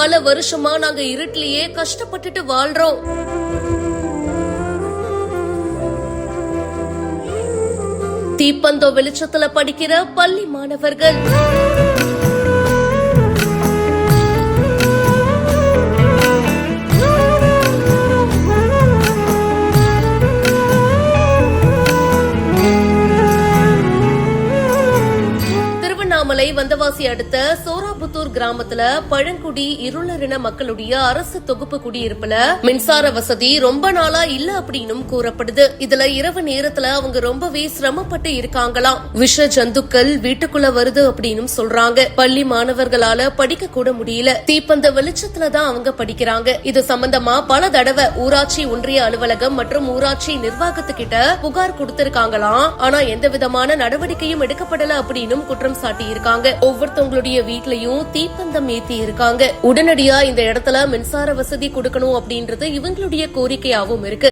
பல வருஷமா நாங்க இருட்டிலேயே கஷ்டப்பட்டுட்டு வாழ்றோம். தீப்பந்தம் வெளிச்சத்துல படிக்கிற பள்ளி மாணவர்கள். திருவண்ணாமலை வந்தவாசி அடுத்த சோராபுத்தூர் கிராமத்துல பழங்குடி இருளரின மக்களுடைய அரசு தொகுப்பு குடியிருப்புல மின்சார வசதி ரொம்ப நாளா இல்ல அப்படின்னும் கூறப்படுது. இதுல இரவு நேரத்துல அவங்க ரொம்பவே சிரமப்பட்டு இருக்காங்களாம். விஷ ஜந்துக்கள் வீட்டுக்குள்ள வருது அப்படின்னு சொல்றாங்க. பள்ளி மாணவர்களால படிக்க கூட முடியல. தீப்பந்த வெளிச்சத்துலதான் அவங்க படிக்கிறாங்க. இது சம்பந்தமா பல தடவை ஊராட்சி ஒன்றிய அலுவலகம் மற்றும் ஊராட்சி நிர்வாகத்துக்கிட்ட புகார் கொடுத்திருக்காங்களாம். ஆனா எந்த விதமான நடவடிக்கையும் எடுக்கப்படல அப்படின்னு குற்றம் சாட்டி இருக்காங்க. ஒவ்வொருத்தவங்களுடைய வீட்லயும் தீப்பந்தம் ஏத்தி இருக்காங்க. உடனடியா இந்த இடத்துல மின்சார வசதி கொடுக்கணும் அப்படின்றது இவங்களுடைய கோரிக்கையாவும் இருக்கு.